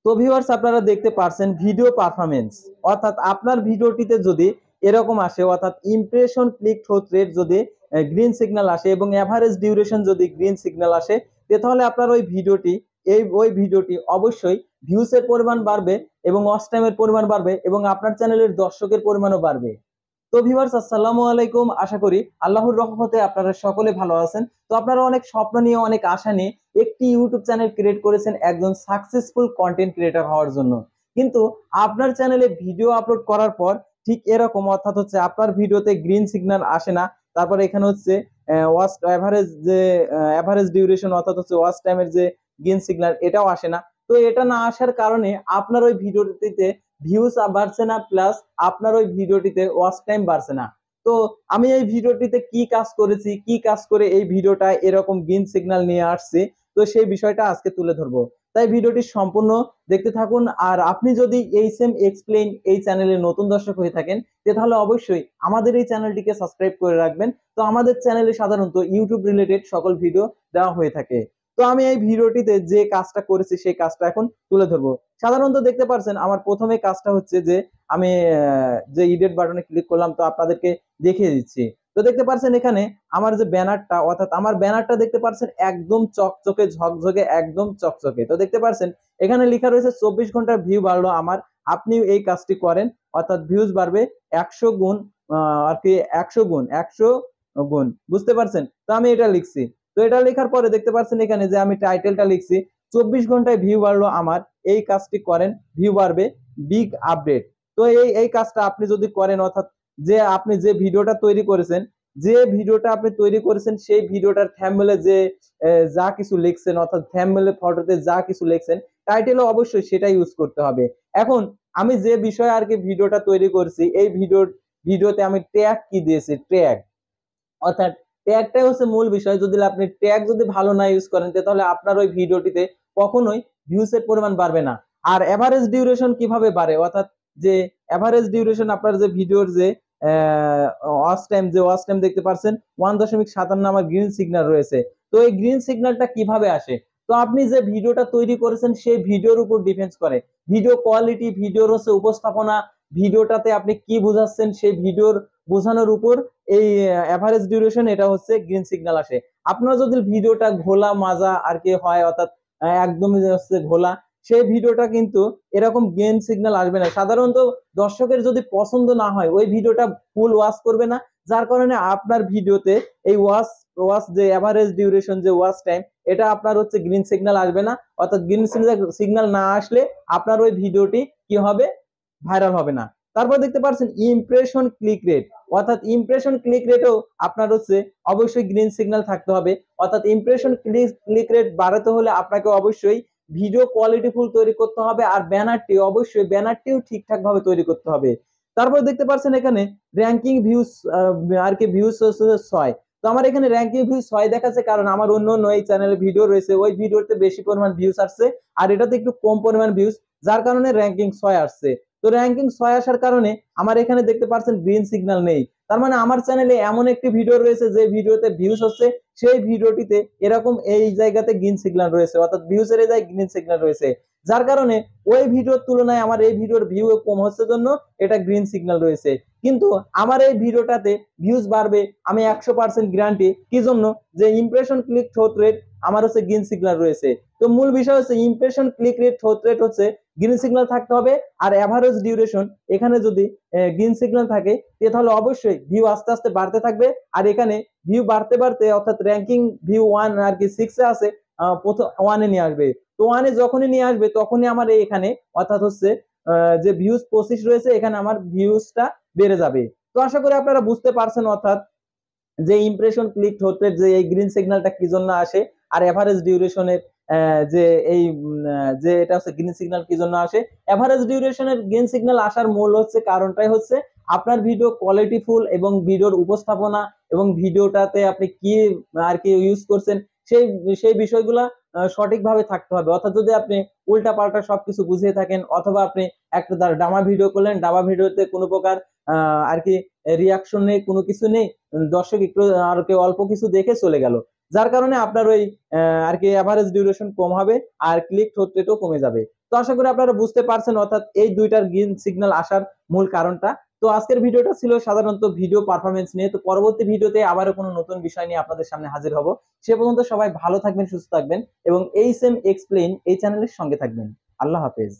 তো ভিউয়ার্স, আপনারা দেখতে পারছেন ভিডিও পারফরমেন্স, অর্থাৎ আপনার ভিডিওটিতে যদি এরকম আসে, অর্থাৎ ইমপ্রেশন ক্লিক থ্রু রেট যদি গ্রিন সিগন্যাল আসে এবং এভারেজ ডিউরেশন যদি গ্রিন সিগন্যাল আসে, তাহলে আপনার ওই ভিডিওটি অবশ্যই ভিউসের পরিমাণ বাড়বে এবং ওয়াচ টাইমের পরিমাণ বাড়বে এবং আপনার চ্যানেলের দর্শকের পরিমাণও বাড়বে। তো ভিউয়ার্স, আসসালামু আলাইকুম। আশা করি আল্লাহর রহমতে আপনারা সকলে ভালো আছেন। তো আপনারা অনেক স্বপ্ন নিয়ে, অনেক আশা নিয়ে একটি ইউটিউব চ্যানেল ক্রিয়েট করেছেন একজন সাকসেসফুল কন্টেন্ট ক্রিয়েটর হওয়ার জন্য। কিন্তু আপনার চ্যানেলে ভিডিও আপলোড করার পর ঠিক এরকম, অর্থাৎ হচ্ছে আপনার ভিডিওতে গ্রিন সিগন্যাল আসে না। তারপর এখানে হচ্ছে ওয়াচ এভারেজ ডিউরেশন, অর্থাৎ হচ্ছে ওয়াচ টাইমের যে গ্রিন সিগন্যাল, এটাও আসে না। তো এটা না আসার কারণে আপনার ওই ভিডিওটিতে ভিউজ বাড়ছে না, প্লাস আপনার ওই ভিডিওটিতে ওয়াচ টাইম বাড়ছে না। তো আমি এই ভিডিওটিতে কি কাজ করেছি, কি কাজ করে এই ভিডিওটা এরকম গ্রিন সিগন্যাল নিয়ে আসছে, তো সেই বিষয়টা আজকে তুলে ধরবো। তাই ভিডিওটি সম্পূর্ণ দেখতে থাকুন। আর আপনি যদি এই সেম এক্সপ্লেইন এই চ্যানেলে নতুন দর্শক হয়ে থাকেন, তাহলে অবশ্যই আমাদের এই চ্যানেলটিকে সাবস্ক্রাইব করে রাখবেন। তো আমাদের চ্যানেলে সাধারণত ইউটিউব রিলেটেড সকল ভিডিও দেওয়া হয়ে থাকে। তো আমি এই ভিডিওটিতে যে কাজটা করেছি সেই কাজটা এখন তুলে ধরবো। সাধারণত দেখতে পাচ্ছেন আমার প্রথমে কাজটা হচ্ছে যে আমি যে এডিট বাটনে ক্লিক করলাম, তো আপনাদেরকে দেখিয়ে দিচ্ছি। তো দেখতে পাচ্ছেন এখানে আমার যে ব্যানারটা, অর্থাৎ আমার ব্যানারটা দেখতে পাচ্ছেন একদম চকচকে ঝকঝকে, একদম চকচকে। তো দেখতে পাচ্ছেন এখানে লেখা রয়েছে 24 ঘন্টার ভিউ বাড়লো আমার। আপনি এই কাজটি করেন, অর্থাৎ ভিউজ বাড়বে 100 গুণ, আর কি 100 গুণ, বুঝতে পারছেন? তো আমি এটা লিখছি। তো এটা লেখার পরে দেখতে পাচ্ছেন এখানে যে আমি টাইটেলটা লিখছি 24 ঘন্টায় ভিউ বাড়লো আমার, এই কাজটি করেন, ভিউ বাড়বে, বিগ আপডেট। তো এই কাজটা আপনি যদি করেন, অর্থাৎ যে আপনি যে ভিডিওটা তৈরি করেছেন, সেই ভিডিওটার থাম্বনেলে যে যা কিছু লিখছেন, অর্থাৎ থাম্বনেলে ফটোতে যা কিছু লিখছেন, টাইটেলও অবশ্যই সেটা ইউজ করতে হবে। এখন আমি যে বিষয়ে আর কি ভিডিওটা তৈরি করছি, এই ভিডিওতে আমি ট্যাগ কি দিয়েছি, ট্যাগ, অর্থাৎ ট্যাগটাই হচ্ছে মূল বিষয়। যদি আপনি ট্যাগ যদি ভালো না ইউজ করেন, তাহলে আপনার ওই ভিডিওটিতে কখনোই ভিউসের পরিমাণ বাড়বে না। আর এভারেজ ডিউরেশন কিভাবে বাড়ে, অর্থাৎ যে এভারেজ ডিউরেশন আপনার যে ভিডিওর যে ওয়াচ টাইম দেখতে পাচ্ছেন 1.57 আমার গ্রিন সিগন্যাল রয়েছে। তো এই গ্রিন সিগন্যালটা কিভাবে আসে? তো আপনি যে ভিডিওটা তৈরি করেছেন সেই ভিডিওর উপর ডিপেন্ড করে, ভিডিও কোয়ালিটি, ভিডিওর হচ্ছে উপস্থাপনা, ভিডিওটাতে আপনি কি বোঝাচ্ছেন সেই ভিডিওর বোঝানোর উপর এই এভারেজ ডিউরেশন, এটা হচ্ছে গ্রিন সিগন্যাল আসে। আপনার যদি ভিডিওটা ঘোলা মাজা আর কি হয়, অর্থাৎ একদমই হচ্ছে ঘোলা, সেই ভিডিওটা কিন্তু এরকম গ্রিন সিগন্যাল আসবে না। সাধারণত দর্শকের যদি পছন্দ না হয়, ওই ভিডিওটা ফুল ওয়াচ করবে না, যার কারণে আপনার ভিডিওতে এই ওয়াচ যে এভারেজ ডিউরেশন, যে ওয়াচ টাইম, এটা আপনার হচ্ছে গ্রিন সিগন্যাল আসবে না। অর্থাৎ গ্রিন সিগন্যাল না আসলে আপনার ওই ভিডিওটি কি হবে, ভাইরাল হবে না। তারপর দেখতে পাচ্ছেন ইমপ্রেশন ক্লিক রেট, অর্থাৎ ইমপ্রেশন ক্লিক রেটও আপনার হচ্ছে অবশ্যই গ্রিন সিগন্যাল থাকতে হবে। অর্থাৎ ইমপ্রেশন ক্লিক রেট বাড়াতে হলে আপনাকে অবশ্যই ভিডিও কোয়ালিটিফুল তৈরি করতে হবে, আর ব্যানারটিও ঠিকঠাক ভাবে তৈরি করতে হবে। তারপর দেখতে পাচ্ছেন এখানে র্যাঙ্কিং ভিউজ, আর কি ভিউজ হচ্ছে 6। তো আমার এখানে র্যাঙ্কিং ভিউজ 6 দেখাচ্ছে, কারণ আমার অন্য এই চ্যানেলে ভিডিও রয়েছে, ওই ভিডিওতে বেশি পরিমাণ ভিউজ আসছে আর এটাতে একটু কম পরিমাণ ভিউজ, যার কারণে র্যাঙ্কিং 6 আসছে। তো র্যাঙ্কিং 6 আসার কারণে আমার এখানে দেখতে পাচ্ছেন গ্রিন সিগন্যাল নেই। তার মানে আমার চ্যানেলে এমন একটি ভিডিও রয়েছে যে ভিডিওতে ভিউজ হচ্ছে, সেই ভিডিওটিতে এরকম এই জায়গাতে গ্রিন সিগন্যাল রয়েছে, অর্থাৎ ভিউজের এই জায়গায় গ্রিন সিগন্যাল রয়েছে, যার কারণে ওই ভিডিওর তুলনায় আমার এই ভিডিওর ভিউ কম হচ্ছে জন্য এটা গ্রিন সিগন্যাল রয়েছে। কিন্তু আমার এই ভিডিওটাতে ভিউজ বাড়বে, আমি 100% গ্যারান্টি। কি জন্য? যে ইমপ্রেশন ক্লিক থ্রু রেট আমার হচ্ছে গ্রিন সিগন্যাল রয়েছে। তো মূল বিষয় হচ্ছে impression click rate, through rate হচ্ছে গ্রিন সিগন্যাল থাকতে হবে। আর এভারেজ ডিউরেশন, এখানে যদি গ্রিন সিগন্যাল থাকে, তাহলে অবশ্যই ভিউ আস্তে আস্তে বাড়তে থাকবে। আর এখানে ভিউ বাড়তে বাড়তে, অর্থাৎ র্যাঙ্কিং ভিউ 1 আর কি 6 এ আছে, প্রথম 1 এ নিয়ে আসবে। তো 1 এ যখনই নিয়ে আসবে, তখনই আমার এখানে, অর্থাৎ হচ্ছে যে ভিউজ 25 রয়েছে, এখানে আমার ভিউজটা বেড়ে যাবে। তো আশা করি আপনারা বুঝতে পারছেন, অর্থাৎ যে ইমপ্রেশন ক্লিক হতে যে এই গ্রিন সিগন্যালটা কি জন্য আসে, আর এভারেজ ডিউরেশনের যে এই যে এটা হচ্ছে গ্রিন সিগন্যাল কি জন্য আসে। এভারেজ ডিউরেশনের গ্রিন সিগন্যাল আসার মূল হচ্ছে কারণটাই হচ্ছে আপনার ভিডিও কোয়ালিটিফুল এবং ভিডিওর উপস্থাপনা এবং ভিডিওটাতে আপনি কি আর কি ইউজ করছেন, সেই সেই বিষয়গুলা সঠিকভাবে থাকতে হবে। অর্থাৎ যদি আপনি উল্টা পাল্টা সবকিছু বুঝিয়ে থাকেন, অথবা আপনি একটা ডামা ভিডিও করলেন, ডামা ভিডিওতে কোনো প্রকার আর কি রিয়াকশন নেই, কোনো কিছু নেই, দর্শক একটু আর কি অল্প কিছু দেখে চলে গেল, যার কারণে আপনার ওই আর কি এভারেজ ডিউরেশন কম হবে আর ক্লিক থ্রু রেটও কমে যাবে। তো আশা করি আপনারা বুঝতে পারছেন, অর্থাৎ এই দুইটার গ্রিন সিগন্যাল আসার মূল কারণটা। তো আজকের ভিডিওটা ছিল সাধারণত ভিডিও পারফরমেন্স নিয়ে। তো পরবর্তী ভিডিওতে আবারও কোনো নতুন বিষয় নিয়ে আপনাদের সামনে হাজির হব। সে পর্যন্ত সবাই ভালো থাকবেন, সুস্থ থাকবেন এবং এই সেম এক্সপ্লেইন এই চ্যানেলের সঙ্গে থাকবেন। আল্লাহ হাফেজ।